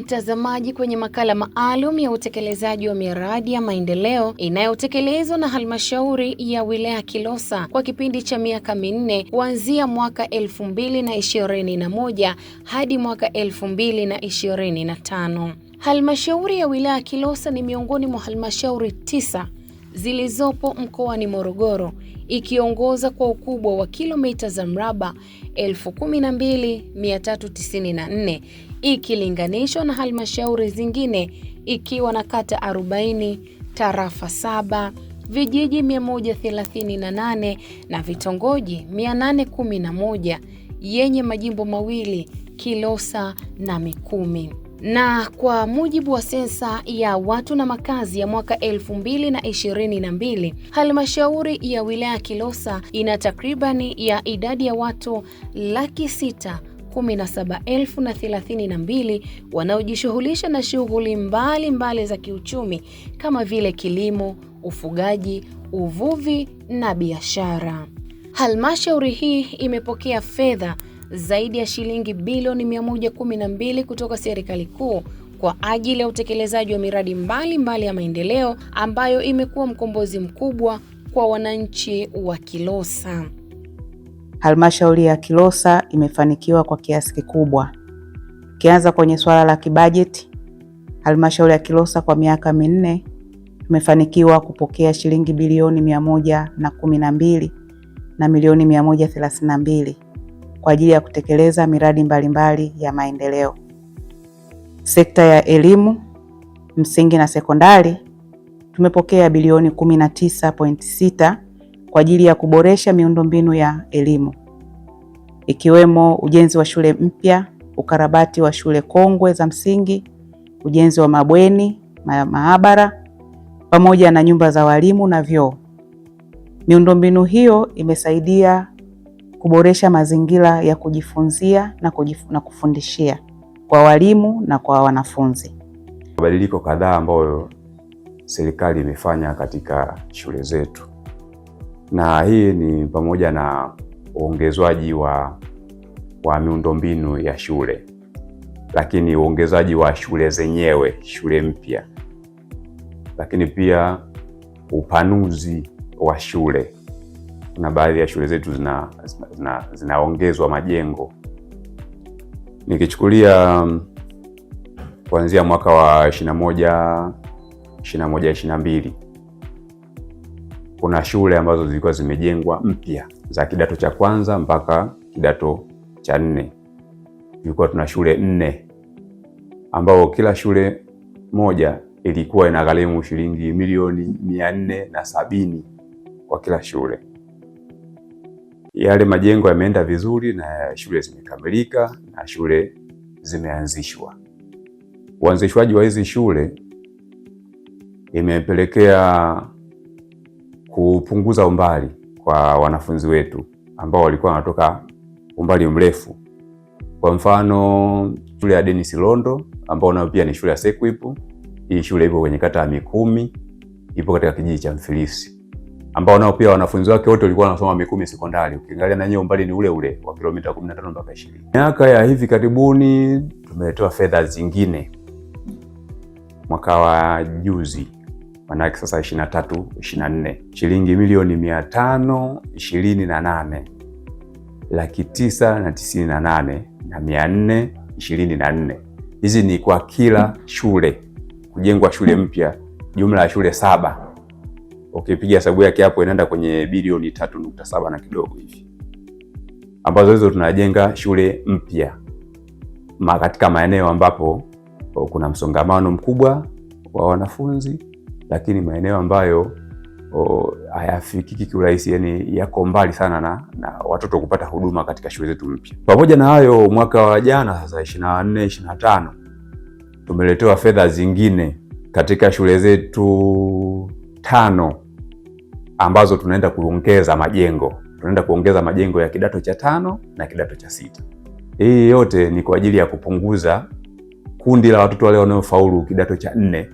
mtazamaji kwenye makala maalum ya utekelezaji wa miradi ya maendeleo inayotekelezwa na halmashauri ya wilaya Kilosa kwa kipindi cha miaka minne kuanzia mwaka 2021 hadi mwaka 2025. Halmashauri ya wilaya Kilosa ni miongoni mwa halmashauri 9 zilizopo mkoani Morogoro, ikiongoza kwa ukubwa wa kilomita za mraba 12,394 ikilinganishwa na halmashauri zingine ikiwa na kata 40, tarafa 7, vijiji 138 na vitongoji 811 yenye majimbo mawili, Kilosa na Mikumi. Na kwa mujibu wa sensa ya watu na makazi ya mwaka 2022, halmashauri ya wilaya Kilosa ina takribani ya idadi ya watu 617,032 wanaojishughulisha na shughuli mbalimbali za kiuchumi kama vile kilimo, ufugaji, uvuvi na biashara. Halmashauri hii imepokea fedha zaidi ya shilingi bilioni 112 kutoka serikali kuu kwa ajili ya utekelezaji wa miradi mbalimbali ya maendeleo ambayo imekuwa mkombozi mkubwa kwa wananchi wa Kilosa. Halmashauri ya Kilosa imefanikiwa kwa kiasi kikubwa. Kianza kwenye swala la kibajeti, halmashauri ya Kilosa kwa miaka minne tumefanikiwa kupokea shilingi bilioni 112 na milioni 132 kwa ajili ya kutekeleza miradi mbalimbali ya maendeleo. Sekta ya elimu, msingi na sekondari, tumepokea bilioni 19.6 kwa ajili ya kuboresha miundombinu ya elimu, ikiwemo ujenzi wa shule mpya, ukarabati wa shule kongwe za msingi, ujenzi wa mabweni, maabara, pamoja na nyumba za walimu na vyoo. Miundombinu hiyo imesaidia kuboresha mazingira ya kujifunzia na kufundishia kwa walimu na kwa wanafunzi. Mabadiliko kadhaa ambayo serikali imefanya katika shule zetu, na hii ni pamoja na uongezwaji wa miundombinu ya shule, lakini uongezaji wa shule zenyewe, shule mpya, lakini pia upanuzi wa shule. Na baadhi ya shule zetu zinaongezwa majengo. Nikichukulia kuanzia mwaka wa 21-22 kuna shule ambazo zilikuwa zimejengwa mpya za kidato cha kwanza mpaka kidato cha 4. Tulikuwa tuna shule 4 ambao kila shule moja ilikuwa inagharimu shilingi milioni 470 kwa kila shule. Yale majengo yameenda vizuri na shule zimekamilika na shule zimeanzishwa. Uanzishwaji wa hizi shule imepelekea kupunguza umbali kwa wanafunzi wetu ambao walikuwa wanatoka umbali mrefu. Kwa mfano, shule ya Dennis Londo ambao nao pia ni shule ya Sequip. Hii shule ipo kwenye kata ya Mikumi, ipo katika kijiji cha Mfilisi, ambao nao pia wanafunzi wake wote walikuwa wanasoma Mikumi sekondari. Ukiangalia na nyewe umbali ni ule ule wa kilomita 15 mpaka 20. Miaka ya hivi karibuni tumetoa fedha zingine. Mwaka wa juzi, maana sasa 23-24, shilingi milioni 528,998,424. Hizi ni kwa kila shule, kujengwa shule mpya, jumla ya shule 7. Ukipiga hesabu yake hapo inaenda kwenye bilioni 3.7 na kidogo hivi, ambazo hizo tunajenga shule mpya katika maeneo ambapo kuna msongamano mkubwa wa wanafunzi, lakini maeneo ambayo hayafikiki kiurahisi, yani yako mbali sana na watoto kupata huduma katika shule zetu mpya. Pamoja na hayo, mwaka wa jana sasa 24-25 tumeletewa fedha zingine katika shule zetu 5 ambazo tunaenda kuongeza majengo. Tunaenda kuongeza majengo ya kidato cha 5 na kidato cha 6. Hii yote ni kwa ajili ya kupunguza kundi la watoto wale wanaofaulu kidato cha 4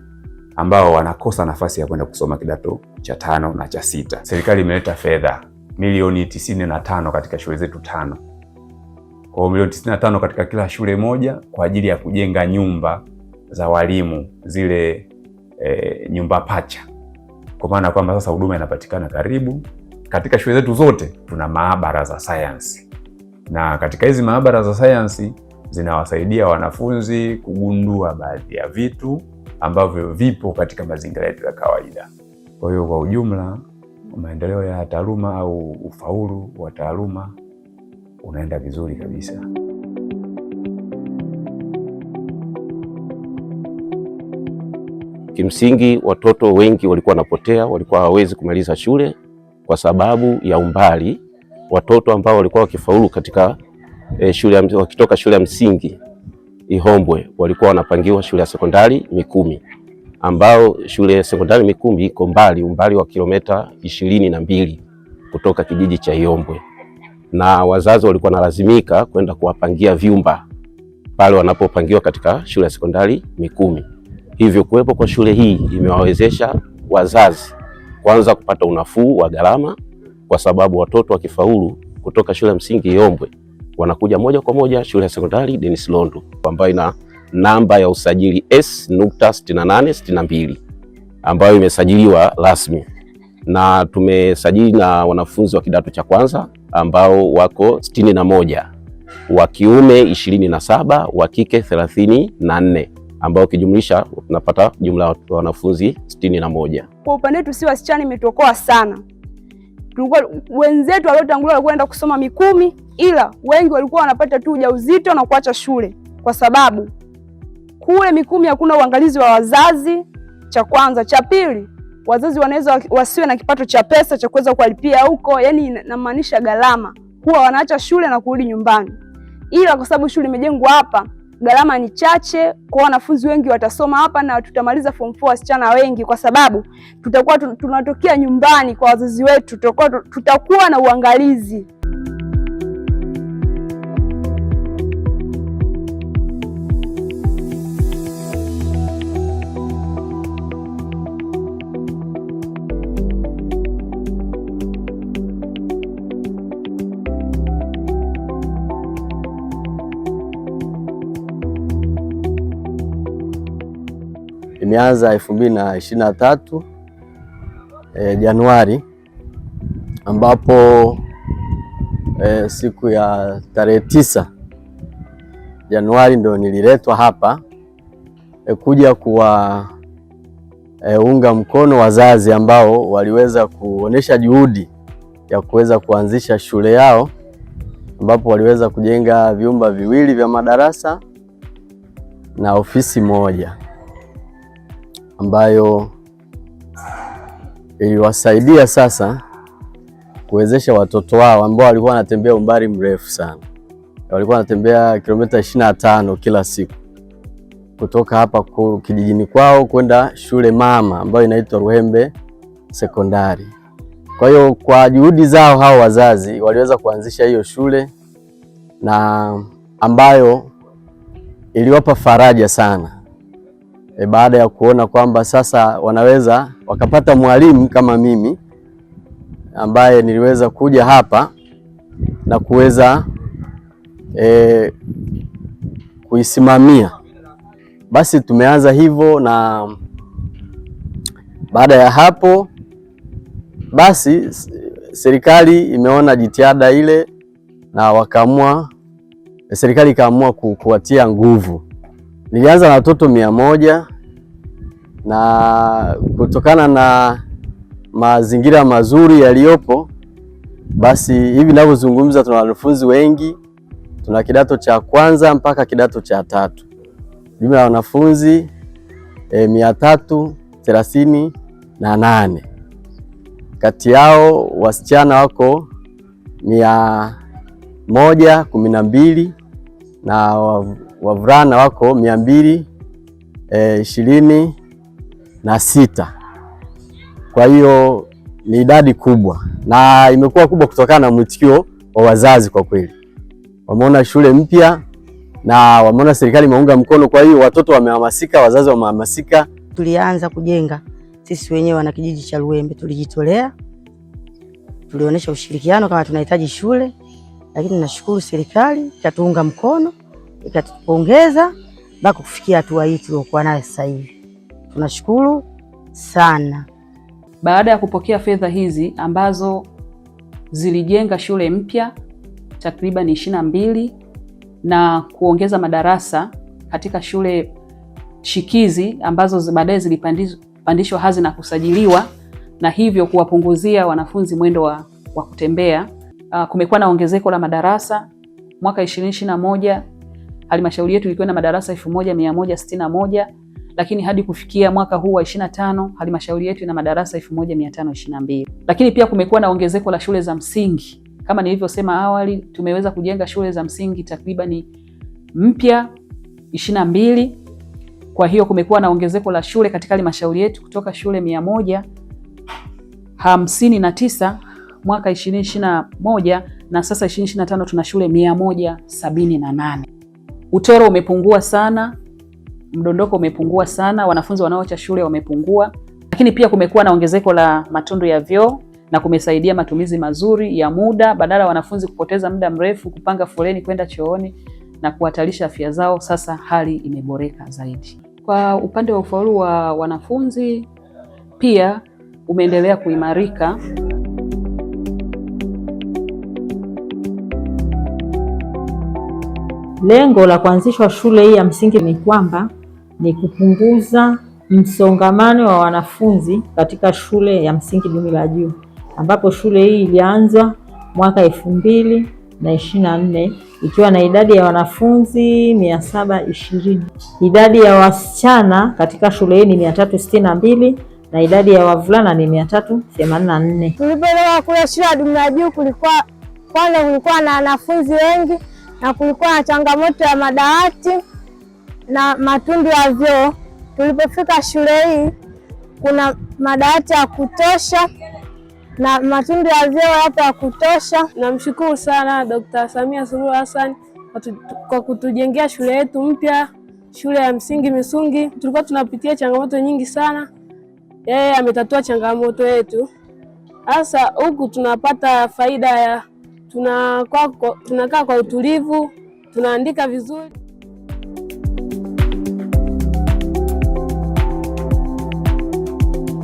ambao wanakosa nafasi ya kwenda kusoma kidato cha 5 na cha 6. Serikali imeleta fedha milioni 95 katika shule zetu 5. Kwa milioni 95 katika kila shule moja kwa ajili ya kujenga nyumba za walimu, zile nyumba pacha, kwa maana kwamba sasa huduma inapatikana karibu. Katika shule zetu zote tuna maabara za sayansi, na katika hizi maabara za sayansi zinawasaidia wanafunzi kugundua baadhi ya vitu ambavyo vipo katika mazingira yetu ya kawaida. Kwa hiyo kwa ujumla, maendeleo ya taaluma au ufaulu wa taaluma unaenda vizuri kabisa. Kimsingi watoto wengi walikuwa wanapotea, walikuwa hawawezi kumaliza shule kwa sababu ya umbali. Watoto ambao walikuwa wakifaulu katika wakitoka shule ya msingi Ihombwe walikuwa wanapangiwa shule ya sekondari Mikumi, ambao shule ya sekondari Mikumi iko umbali wa kilomita 22 kutoka kijiji cha Ihombwe, na wazazi walikuwa wanalazimika kwenda kuwapangia vyumba pale wanapopangiwa katika shule ya sekondari Mikumi. Hivyo kuwepo kwa shule hii imewawezesha wazazi kwanza kupata unafuu wa gharama, kwa sababu watoto wakifaulu kutoka shule ya msingi Ihombwe wanakuja moja kwa moja shule ya sekondari Denis Londu ambayo ina namba ya usajili S.6862 ambayo imesajiliwa rasmi, na tumesajili na wanafunzi wa kidato cha kwanza ambao wako 61, wa kiume 27, wa kike 34, ambao ukijumlisha tunapata jumla ya wanafunzi 61. Kwa upande wetu si wasichana imetuokoa sana. Tulikuwa wenzetu waliotangulia walikuwa wanaenda kusoma Mikumi, ila wengi walikuwa wanapata tu ujauzito na kuacha shule, kwa sababu kule Mikumi hakuna uangalizi wa wazazi, cha kwanza. Cha pili, wazazi wanaweza wasiwe na kipato cha pesa cha kuweza kuwalipia huko, yani inamaanisha gharama, huwa wanaacha shule na kurudi nyumbani. Ila kwa sababu shule imejengwa hapa, gharama ni chache, kwa wanafunzi wengi watasoma hapa na tutamaliza form 4 wasichana wengi, kwa sababu tutakuwa tunatokea nyumbani kwa wazazi wetu, tutakuwa na uangalizi. Imeanza 2023 Januari, ambapo siku ya tarehe 9 Januari ndo nililetwa hapa kuja kuwaunga mkono wazazi ambao waliweza kuonesha juhudi ya kuweza kuanzisha shule yao, ambapo waliweza kujenga vyumba viwili vya madarasa na ofisi moja ambayo iliwasaidia sasa kuwezesha watoto wao ambao walikuwa wanatembea umbali mrefu sana. Walikuwa wanatembea kilomita 25 kila siku kutoka hapa kijijini kwao kwenda shule mama ambayo inaitwa Ruhembe Sekondari. Kwa hiyo kwa juhudi zao hao wazazi waliweza kuanzisha hiyo shule, na ambayo iliwapa faraja sana baada ya kuona kwamba sasa wanaweza wakapata mwalimu kama mimi ambaye niliweza kuja hapa na kuweza kuisimamia. Basi tumeanza hivyo, na baada ya hapo basi serikali imeona jitihada ile na serikali ikaamua kuwatia nguvu. Nilianza na watoto 100, na kutokana na mazingira mazuri yaliyopo, basi hivi ninavyozungumza tuna wanafunzi wengi. Tuna kidato cha kwanza mpaka kidato cha 3. Jumla ya wanafunzi 338. Kati yao wasichana wako 112 na wavulana wako 226. Kwa hiyo ni idadi kubwa, na imekuwa kubwa kutokana na mwitikio wa wazazi. Kwa kweli wameona shule mpya na wameona serikali imeunga mkono, kwa hiyo watoto wamehamasika, wazazi wamehamasika. Tulianza kujenga sisi wenyewe wana kijiji cha Ruhembe, tulijitolea, tulionyesha ushirikiano kama tunahitaji shule, lakini nashukuru serikali ikatuunga mkono, ikatupongeza mpaka kufikia hatua hii tuliokuwa nayo sasa hivi. Tunashukuru sana. Baada ya kupokea fedha hizi ambazo zilijenga shule mpya takriban 22 na kuongeza madarasa katika shule shikizi ambazo baadaye zilipandishwa hadhi na kusajiliwa, na hivyo kuwapunguzia wanafunzi mwendo wa kutembea. Kumekuwa na ongezeko la madarasa. Mwaka 2021 halmashauri yetu ilikuwa na madarasa 1161, lakini hadi kufikia mwaka huu wa 25 halmashauri yetu ina madarasa 1522. Lakini pia kumekuwa na ongezeko la shule za msingi. Kama nilivyosema awali, tumeweza kujenga shule za msingi takriban mpya 22. Kwa hiyo kumekuwa na ongezeko la shule katika halmashauri yetu kutoka shule 159 mwaka 2021 na sasa 2025 tuna shule 178. Utoro umepungua sana, mdondoko umepungua sana, wanafunzi wanaoacha shule wamepungua. Lakini pia kumekuwa na ongezeko la matundu ya vyoo na kumesaidia matumizi mazuri ya muda, badala ya wanafunzi kupoteza muda mrefu kupanga foleni kwenda chooni na kuhatarisha afya zao. Sasa hali imeboreka zaidi. Kwa upande wa ufaulu wa wanafunzi pia umeendelea kuimarika. Lengo la kuanzishwa shule hii ya msingi ni kwamba ni kupunguza msongamano wa wanafunzi katika shule ya msingi Dumila Juu, ambapo shule hii ilianzwa mwaka 2024 ikiwa na idadi ya wanafunzi 720. Idadi ya wasichana katika shule hii ni 362 na idadi ya wavulana ni 384. Tulipotoka kule shule ya Dumila Juu kulikuwa na wanafunzi wengi na kulikuwa na changamoto ya madawati na matundu ya vyoo. Tulipofika shule hii kuna madawati ya kutosha na matundu ya vyoo hapo ya kutosha. Namshukuru sana Dr. Samia Suluhu Hassan kwa kutujengea shule yetu mpya, shule ya msingi Misungi. Tulikuwa tunapitia changamoto nyingi sana, yeye ametatua changamoto yetu. Sasa huku tunapata faida ya tunakaa kwa utulivu, tunaandika vizuri.